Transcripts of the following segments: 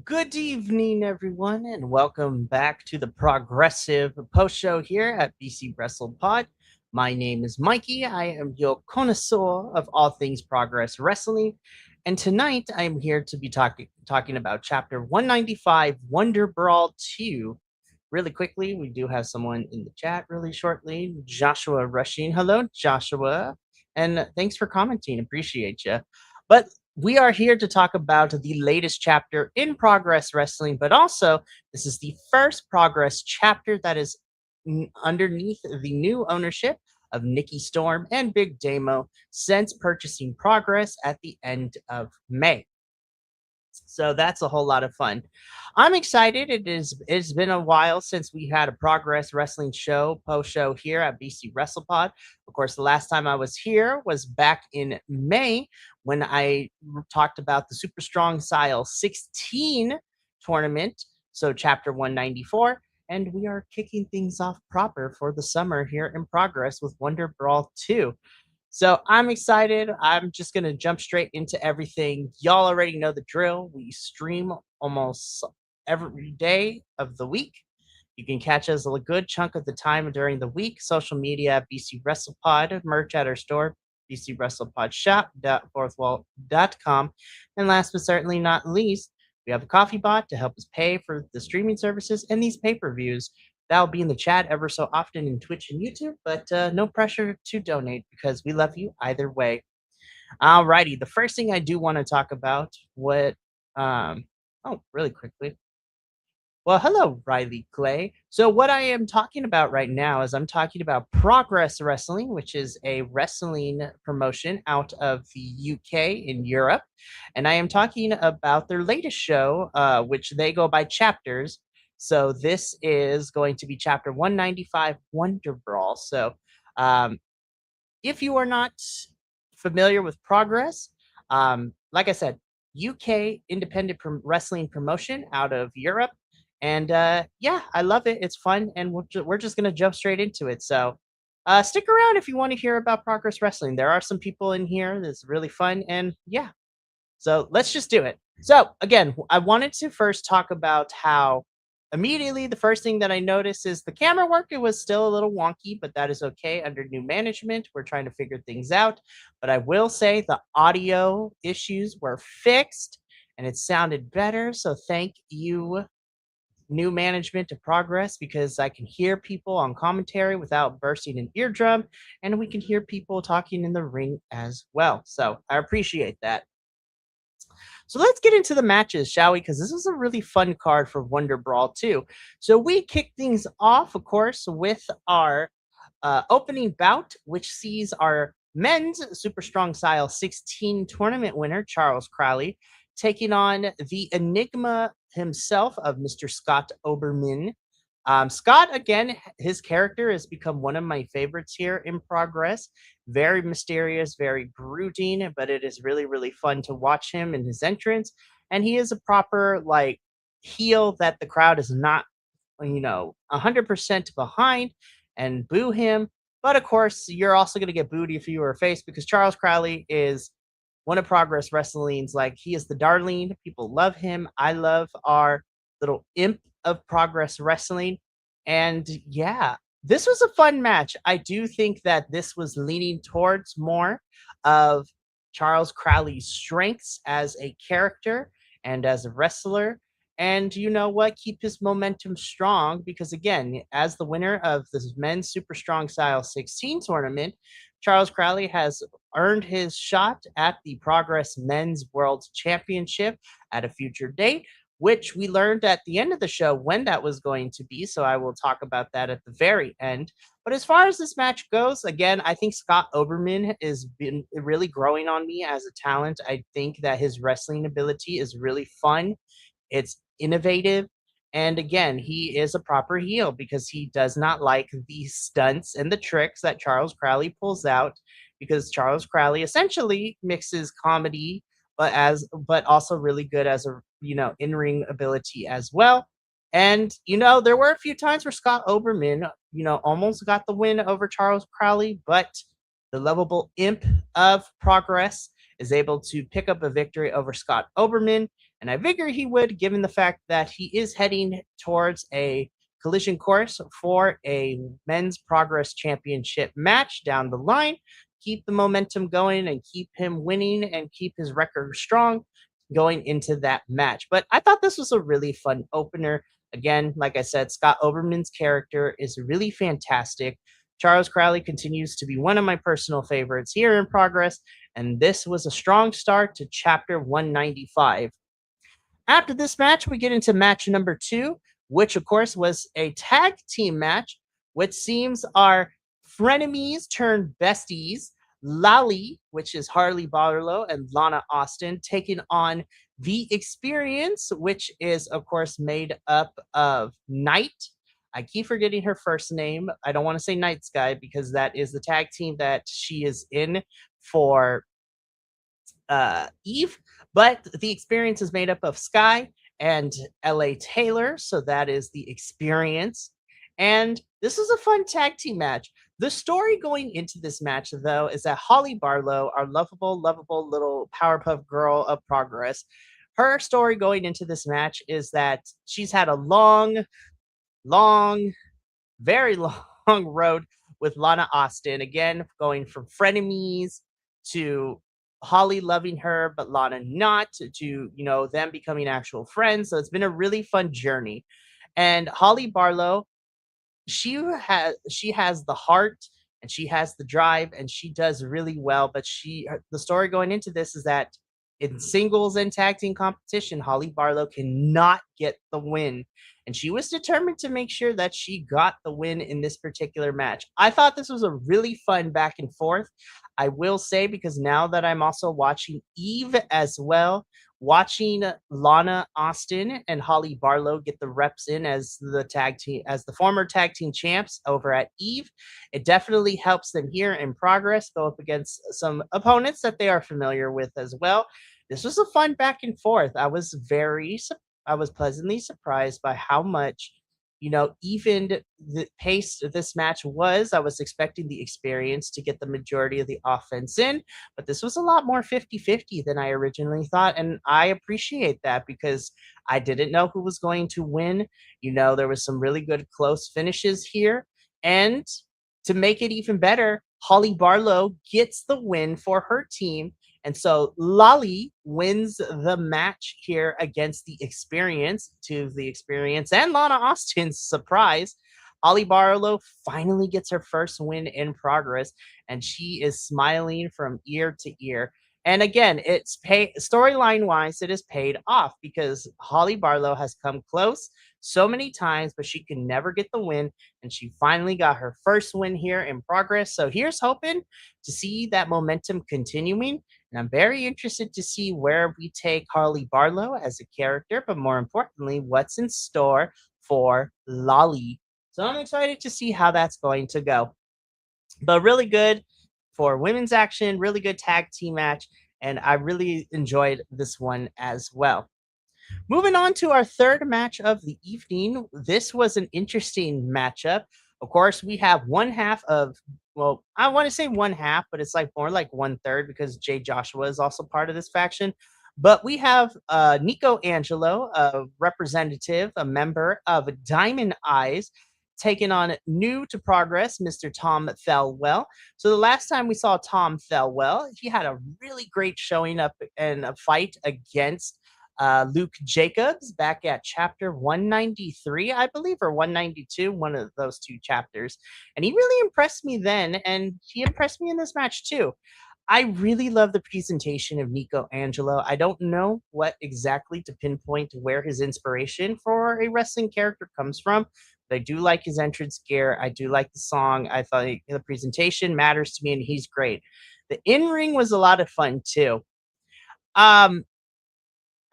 Good evening, everyone, and welcome back to the Progressive Post Show here at BC Wrestle Pod. My name is Mikey. I am your connoisseur of all things Progress Wrestling, and tonight I am here to be talking about Chapter 195, Wonder Brawl 2. Really quickly, we do have someone in the chat really shortly, Joshua Rushing. Hello, Joshua, and thanks for commenting. Appreciate you. But we are here to talk about the latest chapter in Progress Wrestling, but also this is the first Progress chapter that is underneath the new ownership of Nikki Storm and Big Damo since purchasing Progress at the end of May. So that's a whole lot of fun. I'm excited. It's been a while since we had a Progress Wrestling show, post show here at BC WrestlePod. Of course, the last time I was here was back in May when I talked about the Super Strong Style 16 tournament, so chapter 194. And we are kicking things off proper for the summer here in Progress with Wonder Brawl 2. So I'm excited. I'm just going to jump straight into everything. Y'all already know the drill. We stream almost every day of the week. You can catch us a good chunk of the time during the week. Social media at BC WrestlePod, merch at our store, bcwrestlepodshop.fourthwall.com. And last but certainly not least, we have a coffee bot to help us pay for the streaming services and these pay-per-views. That'll be in the chat ever so often in Twitch and YouTube, but no pressure to donate because we love you either way. Alrighty, the first thing I do want to talk about really quickly. Well, hello, Riley Clay. So, what I am talking about right now is I'm talking about Progress Wrestling, which is a wrestling promotion out of the UK in Europe. And I am talking about their latest show, which they go by chapters. So, this is going to be chapter 195 Wonder Brawl. So, um, if you are not familiar with Progress, like I said, UK independent wrestling promotion out of Europe. And yeah, I love it. It's fun. And we're just going to jump straight into it. So stick around if you want to hear about Progress Wrestling. There are some people in here that's really fun. And yeah, so let's just do it. So again, I wanted to first talk about how immediately the first thing that I noticed is the camera work. It was still a little wonky, but that is okay. Under new management, we're trying to figure things out. But I will say the audio issues were fixed and it sounded better. So thank you, new management, to Progress, because I can hear people on commentary without bursting an eardrum, and we can hear people talking in the ring as well. So I appreciate that. So let's get into the matches, shall we? Because this is a really fun card for Wonder Brawl 2. So we kick things off, of course, with our opening bout, which sees our men's Super Strong Style 16 tournament winner, Charles Crowley, taking on the Enigma himself of Mr. Scott Oberman. Scott, again, his character has become one of my favorites here in Progress. Very mysterious, very brooding, but it is really, really fun to watch him in his entrance. And he is a proper, like, heel that the crowd is not, 100% behind and boo him. But of course, you're also going to get booed if you were a face because Charles Crowley is one of Progress Wrestling's, like, he is the darling. People love him. I love our little imp of Progress Wrestling. And yeah, this was a fun match. I do think that this was leaning towards more of Charles Crowley's strengths as a character and as a wrestler. And you know what? Keep his momentum strong because, again, as the winner of this men's Super Strong Style 16 tournament, Charles Crowley has earned his shot at the Progress Men's World Championship at a future date, which we learned at the end of the show when that was going to be. So I will talk about that at the very end. But as far as this match goes, again, I think Scott Oberman has been really growing on me as a talent. I think that his wrestling ability is really fun. It's innovative. And again, he is a proper heel because he does not like the stunts and the tricks that Charles Crowley pulls out because Charles Crowley essentially mixes comedy but also really good as a in-ring ability as well. And there were a few times where Scott Oberman almost got the win over Charles Crowley, but the lovable imp of Progress is able to pick up a victory over Scott Oberman. And I figure he would, given the fact that he is heading towards a collision course for a men's progress championship match down the line. Keep the momentum going and keep him winning and keep his record strong going into that match. But I thought this was a really fun opener. Again, like I said, Scott Oberman's character is really fantastic. Charles Crowley continues to be one of my personal favorites here in progress, and this was a strong start to chapter 195. After this match, we get into match number 2, which of course was a tag team match, which seems our frenemies turned besties, Lally, which is Harley Barlow, and Lana Austin, taking on the Experience, which is of course made up of Knight. I keep forgetting her first name. I don't want to say Night Sky because that is the tag team that she is in for Eve, but the Experience is made up of Sky and LA Taylor, so that is the Experience. And this is a fun tag team match. The story going into this match, though, is that Holly Barlow, our lovable little Powerpuff Girl of Progress, her story going into this match is that she's had a long, very long road with Lana Austin. Again, going from frenemies to Holly loving her, but Lana not, to them becoming actual friends. So it's been a really fun journey. And Holly Barlow, she has the heart and she has the drive and she does really well. But the story going into this is that in singles and tag team competition, Holly Barlow cannot get the win. And she was determined to make sure that she got the win in this particular match. I thought this was a really fun back and forth. I will say, because now that I'm also watching Eve as well, watching Lana Austin and Holly Barlow get the reps in as the former tag team champs over at Eve, it definitely helps them here in progress go up against some opponents that they are familiar with as well. This was a fun back and forth. I was pleasantly surprised by how much, even the pace of this match was. I was expecting the Experience to get the majority of the offense in, but this was a lot more 50-50 than I originally thought. And I appreciate that because I didn't know who was going to win. There was some really good close finishes here. And to make it even better, Holly Barlow gets the win for her team. And so Lally wins the match here against the Experience, to the Experience and Lana Austin's surprise. Holly Barlow finally gets her first win in progress, and she is smiling from ear to ear. And again, it's storyline wise, it is paid off because Holly Barlow has come close so many times, but she can never get the win. And she finally got her first win here in progress. So here's hoping to see that momentum continuing. And I'm very interested to see where we take Harley Barlow as a character, but more importantly, what's in store for Lolly. So I'm excited to see how that's going to go. But really good for women's action, really good tag team match. And I really enjoyed this one as well. Moving on to our third match of the evening. This was an interesting matchup. Of course, we have one half of, well, I want to say one half, but it's like more like one third because Jay Joshua is also part of this faction. But we have Nico Angelo, a representative, a member of Diamond Eyes, taking on new to progress, Mr. Tom Thelwell. So the last time we saw Tom Thelwell, he had a really great showing up in a fight against Luke Jacobs back at chapter 193, I believe, or 192, one of those two chapters. And he really impressed me then, and he impressed me in this match too. I really love the presentation of Nico Angelo. I don't know what exactly to pinpoint where his inspiration for a wrestling character comes from, but I do like his entrance gear. I do like the song. I thought the presentation matters to me, and he's great. The in-ring was a lot of fun too. Um,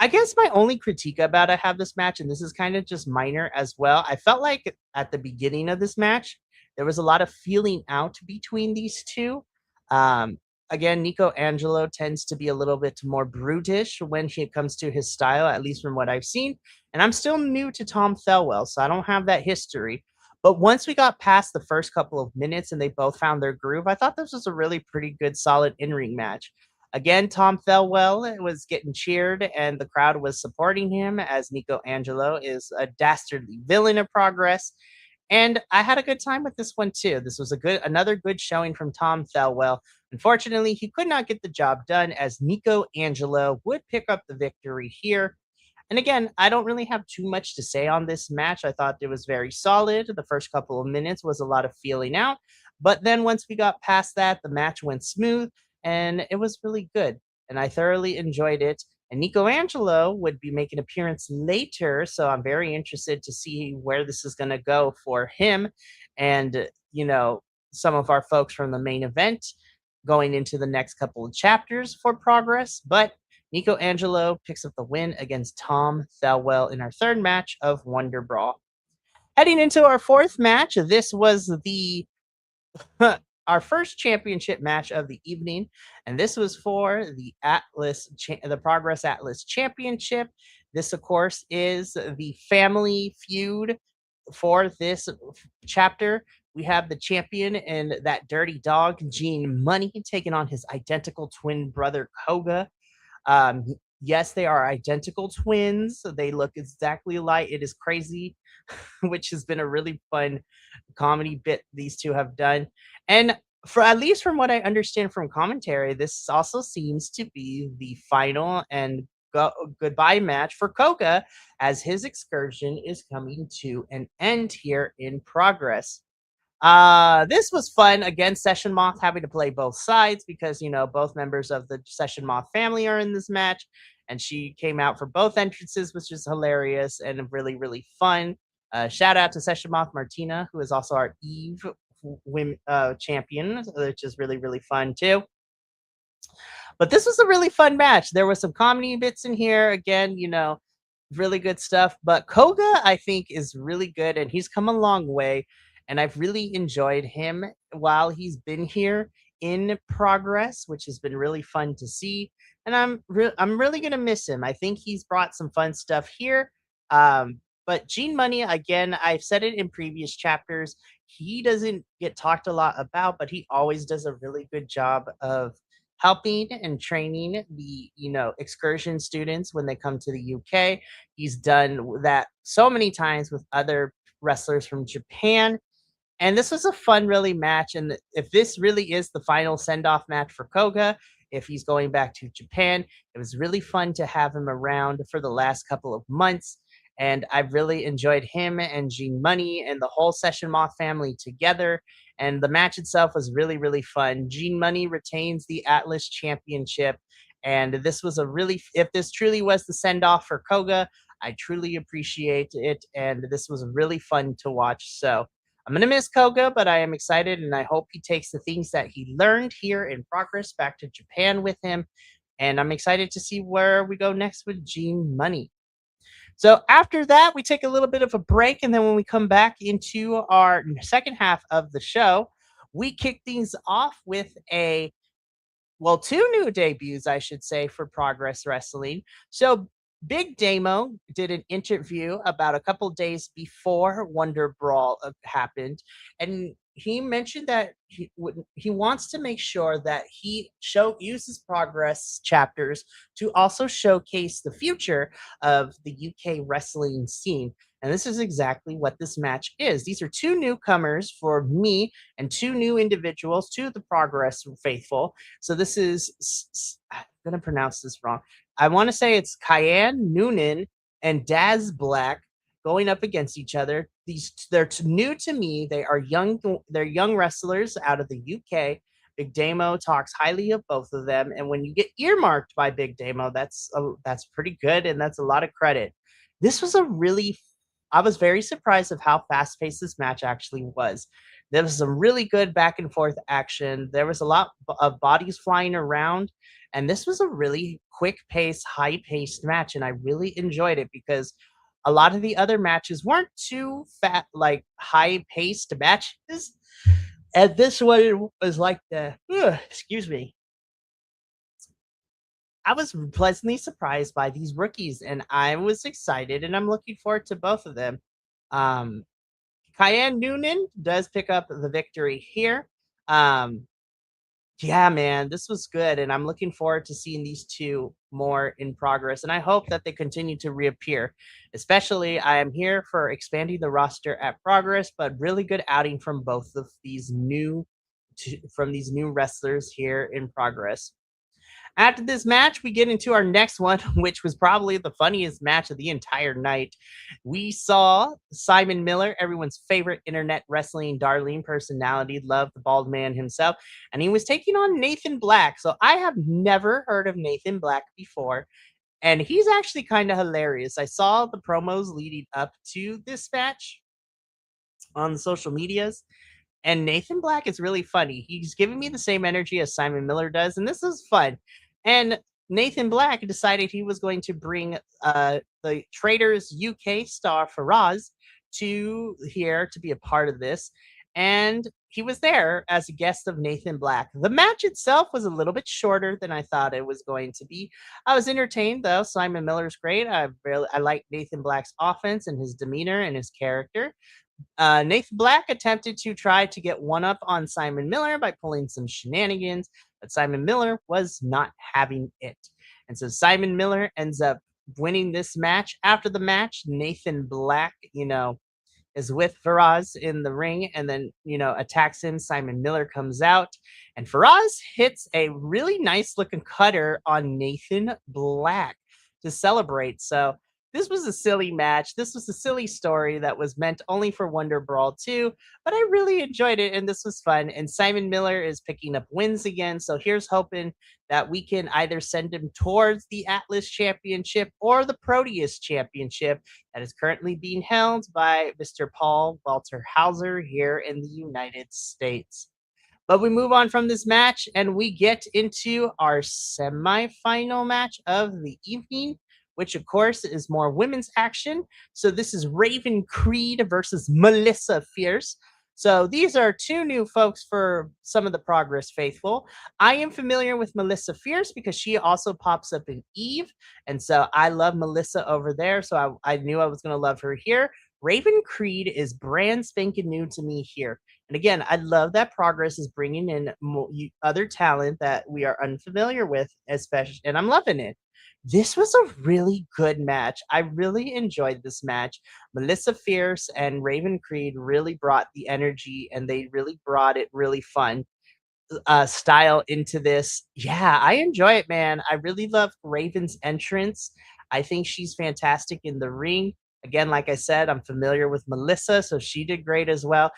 I guess my only critique about I have this match, and this is kind of just minor as well. I felt like at the beginning of this match, there was a lot of feeling out between these two. Um, Again, Nico Angelo tends to be a little bit more brutish when it comes to his style, at least from what I've seen. And I'm still new to Tom Thelwell, so I don't have that history. But once we got past the first couple of minutes and they both found their groove, I thought this was a really pretty good, solid in ring match. Again, Tom Thelwell was getting cheered and the crowd was supporting him as Nico Angelo is a dastardly villain of Progress. And I had a good time with this one too. This was another good showing from Tom Thelwell. Unfortunately, he could not get the job done as Nico Angelo would pick up the victory here. And again, I don't really have too much to say on this match. I thought it was very solid. The first couple of minutes was a lot of feeling out. But then once we got past that, the match went smooth and it was really good. And I thoroughly enjoyed it. And Nico Angelo would be making an appearance later. So I'm very interested to see where this is going to go for him and, some of our folks from the main event going into the next couple of chapters for Progress. But Nico Angelo picks up the win against Tom Thelwell in our third match of Wonder Brawl. Heading into our fourth match, this was the our first championship match of the evening, and this was for the Progress Atlas Championship. This, of course, is the family feud for this chapter. We have the champion and that dirty dog, Gene Money, taking on his identical twin brother, Koga. Um, yes, they are identical twins. So they look exactly alike. It is crazy, which has been a really fun comedy bit these two have done. And for at least from what I understand from commentary, this also seems to be the final and goodbye match for Koga as his excursion is coming to an end here in Progress. This was fun. Again, Session Moth having to play both sides because, both members of the Session Moth family are in this match. And she came out for both entrances, which is hilarious and really, really fun. Shout out to Session Moth Martina, who is also our Eve women, champion, which is really, really fun too. But this was a really fun match. There was some comedy bits in here. Again, really good stuff. But Koga, I think, is really good, and he's come a long way. And I've really enjoyed him while he's been here in Progress, which has been really fun to see. And I'm really gonna miss him. I think he's brought some fun stuff here. But Gene Money, again, I've said it in previous chapters. He doesn't get talked a lot about, but he always does a really good job of helping and training the excursion students when they come to the UK. He's done that so many times with other wrestlers from Japan. And this was a fun, really match. And if this really is the final send off match for Koga, if he's going back to Japan, it was really fun to have him around for the last couple of months. And I've really enjoyed him and Gene Money and the whole Session Moth family together. And the match itself was really, really fun. Gene Money retains the Atlas Championship. And this was if this truly was the send off for Koga, I truly appreciate it. And this was really fun to watch. So, I'm going to miss Koga, but I am excited and I hope he takes the things that he learned here in Progress back to Japan with him. And I'm excited to see where we go next with Gene Money. So after that, we take a little bit of a break. And then when we come back into our second half of the show, we kick things off with two new debuts, I should say, for Progress Wrestling. So Big Damo did an interview about a couple days before Wonder Brawl happened, and he mentioned that he wants to make sure that he uses Progress chapters to also showcase the future of the UK wrestling scene. And this is exactly what this match is. These are two newcomers for me and two new individuals to the Progress faithful. So this is, I'm going to pronounce this wrong. I want to say it's Kyan Noonan and Daz Black going up against each other. They're new to me. They're young wrestlers out of the UK. Big Damo talks highly of both of them, and when you get earmarked by Big Damo, that's pretty good, and that's a lot of credit. This was I was very surprised of how fast paced this match actually was. There was some really good back and forth action. There was a lot of bodies flying around, and this was a really quick pace, high paced match, and I really enjoyed it because a lot of the other matches weren't too like high paced matches. And this one was like excuse me. I was pleasantly surprised by these rookies, and I was excited, and I'm looking forward to both of them. Um, Kyan Noonan does pick up the victory here. Um, Yeah, man, this was good, and I'm looking forward to seeing these 2 more in progress, and I hope that they continue to reappear. Especially, I am here for expanding the roster at Progress, but really good outing from both of these these new wrestlers here in Progress. After this match, we get into our next one, which was probably the funniest match of the entire night. We saw Simon Miller, everyone's favorite internet wrestling darling personality, love the bald man himself, and he was taking on Nathan Black. So I have never heard of Nathan Black before, and he's actually kind of hilarious. I saw the promos leading up to this match on the social medias, and Nathan Black is really funny. He's giving me the same energy as Simon Miller does, and this is fun. And Nathan Black decided he was going to bring the Traders UK star Faraz to here to be a part of this. And he was there as a guest of Nathan Black. The match itself was a little bit shorter than I thought it was going to be. I was entertained though. Simon Miller's great. I like Nathan Black's offense and his demeanor and his character. Nathan Black attempted to try to get one up on Simon Miller by pulling some shenanigans, but Simon Miller was not having it. And so Simon Miller ends up winning this match. After the match, Nathan Black, is with Faraz in the ring and then, attacks him. Simon Miller comes out and Faraz hits a really nice looking cutter on Nathan Black to celebrate. So this was a silly match. This was a silly story that was meant only for Wonder Brawl 2, but I really enjoyed it and this was fun. And Simon Miller is picking up wins again. So here's hoping that we can either send him towards the Atlas Championship or the Proteus Championship that is currently being held by Mr. Paul Walter Hauser here in the United States. But we move on from this match and we get into our semifinal match of the evening, which of course is more women's action. So this is Raven Creed versus Melissa Fierce. So these are 2 new folks for some of the Progress faithful. I am familiar with Melissa Fierce because she also pops up in Eve. And so I love Melissa over there. So I knew I was going to love her here. Raven Creed is brand spanking new to me here. And again, I love that Progress is bringing in other talent that we are unfamiliar with, especially, and I'm loving it. This was a really good match. I really enjoyed this match. Melissa Fierce and Raven Creed really brought the energy and they really brought it really fun style into this. Yeah, I enjoy it, man. I really love Raven's entrance. I think she's fantastic in the ring. Again, like I said, I'm familiar with Melissa, so she did great as well.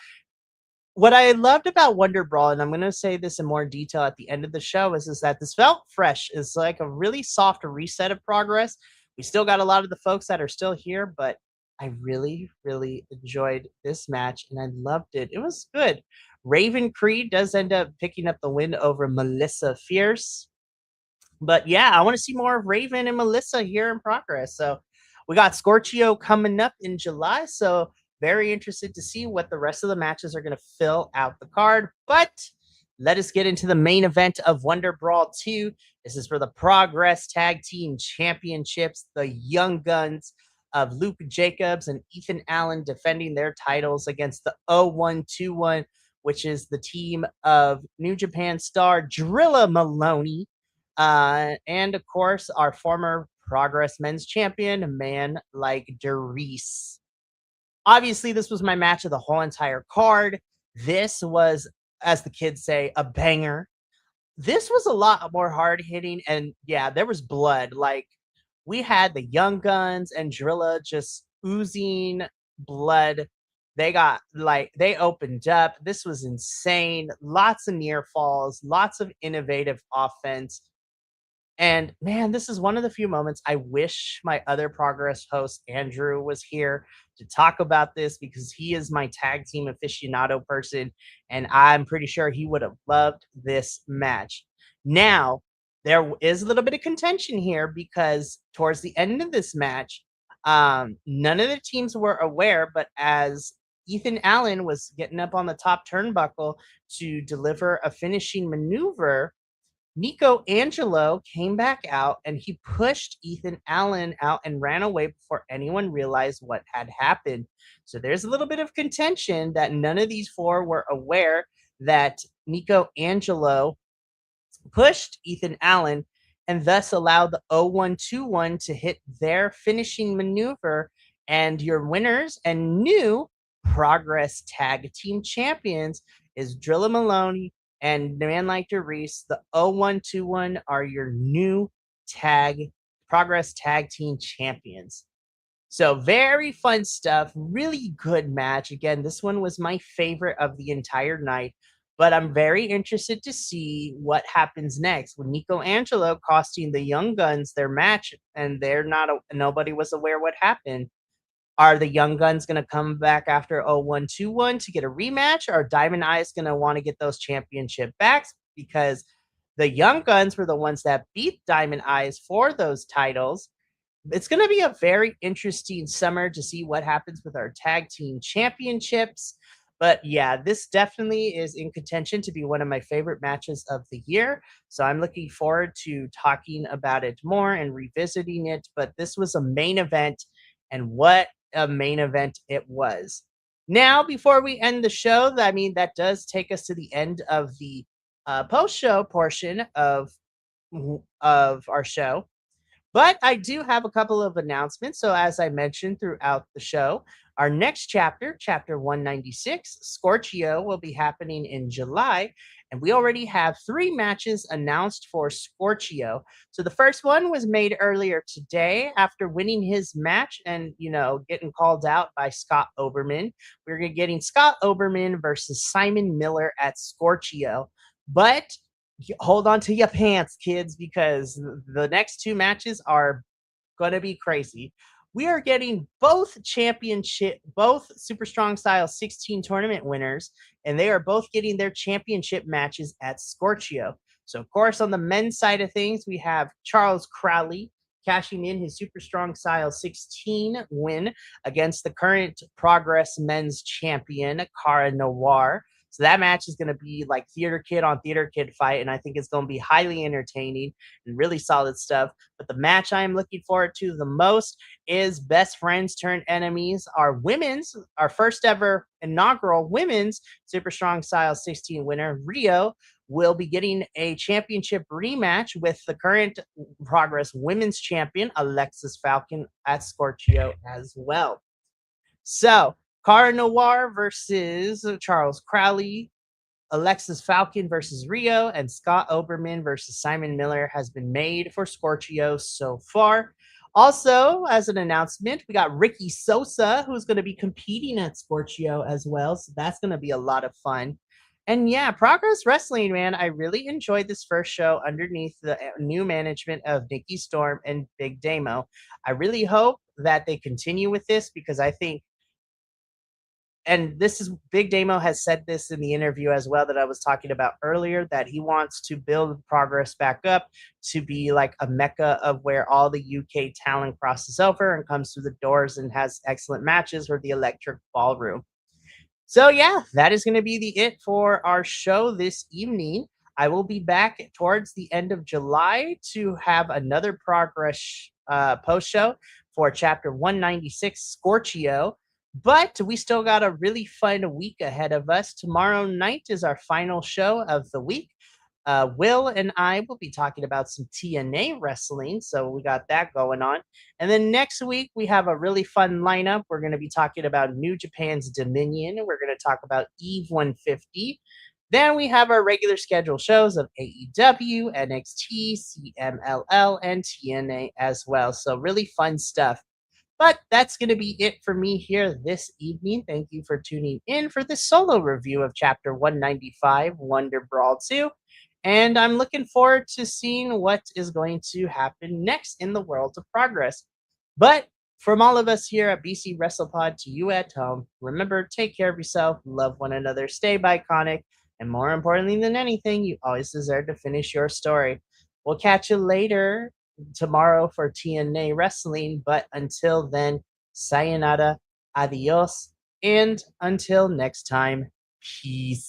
What I loved about Wonder Brawl, and I'm going to say this in more detail at the end of the show, is that this felt fresh. It's like a really soft reset of Progress. We still got a lot of the folks that are still here, but I really, really enjoyed this match and I loved it. It was good. Raven Creed does end up picking up the win over Melissa Fierce. But yeah, I want to see more of Raven and Melissa here in Progress. So we got Scorchio coming up in July. So very interested to see what the rest of the matches are going to fill out the card. But let us get into the main event of Wonder Brawl 2. This is for the Progress Tag Team Championships. The Young Guns of Luke Jacobs and Ethan Allen defending their titles against the 0121, which is the team of New Japan star Drilla Maloney and of course, our former Progress Men's Champion, man like Derice. Obviously, this was my match of the whole entire card. This was, as the kids say, a banger. This was a lot more hard hitting, and yeah, there was blood. Like we had the Young Guns and Drilla just oozing blood. They opened up. This was insane. Lots of near falls, lots of innovative offense. And man, this is one of the few moments I wish my other Progress host, Andrew, was here to talk about this because he is my tag team aficionado person. And I'm pretty sure he would have loved this match. Now, there is a little bit of contention here because towards the end of this match, none of the teams were aware, but as Ethan Allen was getting up on the top turnbuckle to deliver a finishing maneuver, Nico Angelo came back out and he pushed Ethan Allen out and ran away before anyone realized what had happened. So there's a little bit of contention that none of these 4 were aware that Nico Angelo pushed Ethan Allen and thus allowed the 0121 to hit their finishing maneuver. And your winners and new Progress Tag Team Champions is Drilla Maloney and Man Like Reese. The 0121 are your new tag Progress Tag Team Champions. So very fun stuff, really good match. Again, this one was my favorite of the entire night, but I'm very interested to see what happens next with Nico Angelo costing the Young Guns their match, and nobody was aware what happened. Are the Young Guns going to come back after 0121 to get a rematch? Or are Diamond Eyes going to want to get those championship backs? Because the Young Guns were the ones that beat Diamond Eyes for those titles. It's going to be a very interesting summer to see what happens with our tag team championships. But yeah, this definitely is in contention to be one of my favorite matches of the year. So I'm looking forward to talking about it more and revisiting it. But this was a main event, and what a main event it was. Now, before we end the show, I mean, that does take us to the end of the post show portion of our show. But I do have a couple of announcements. So, as I mentioned throughout the show, our next chapter, chapter 196, Scorchio, will be happening in July. And we already have 3 matches announced for Scorchio. So, the first one was made earlier today after winning his match and, getting called out by Scott Oberman. We're getting Scott Oberman versus Simon Miller at Scorchio. But hold on to your pants, kids, because the next 2 matches are going to be crazy. We are getting both Super Strong Style 16 tournament winners, and they are both getting their championship matches at Scorchio. So, of course, on the men's side of things, we have Charles Crowley cashing in his Super Strong Style 16 win against the current Progress men's champion, Cara Noir. So that match is going to be like theater kid on theater kid fight, and I think it's going to be highly entertaining and really solid stuff. But the match I am looking forward to the most is Best Friends Turn Enemies. Our first ever inaugural women's Super Strong Style 16 winner, Rio, will be getting a championship rematch with the current Progress women's champion, Alexis Falcon, at Scorchio as well. So, Cara Noir versus Charles Crowley, Alexis Falcon versus Rio, and Scott Oberman versus Simon Miller has been made for Scorchio so far. Also, as an announcement, we got Ricky Sosa, who's going to be competing at Scorchio as well. So that's going to be a lot of fun. And yeah, Progress Wrestling, man, I really enjoyed this first show underneath the new management of Nikki Storm and Big Damo. I really hope that they continue with this because I think and this is Big Damo has said this in the interview as well that I was talking about earlier, that he wants to build Progress back up to be like a mecca of where all the UK talent crosses over and comes through the doors and has excellent matches for the Electric Ballroom. So yeah, that is going to be it for our show this evening. I will be back towards the end of July to have another Progress post show for chapter 196, Scorchio. But we still got a really fun week ahead of us. Tomorrow night is our final show of the week. Will and I will be talking about some TNA wrestling. So we got that going on. And then next week, we have a really fun lineup. We're going to be talking about New Japan's Dominion. We're going to talk about Eve 150. Then we have our regular schedule shows of AEW, NXT, CMLL, and TNA as well. So really fun stuff. But that's going to be it for me here this evening. Thank you for tuning in for this solo review of Chapter 195, Wonder Brawl 2. And I'm looking forward to seeing what is going to happen next in the world of Progress. But from all of us here at BC WrestlePod to you at home, remember, take care of yourself, love one another, stay iconic, and more importantly than anything, you always deserve to finish your story. We'll catch you later tomorrow for TNA Wrestling, but until then, sayonara, adios, and until next time, peace.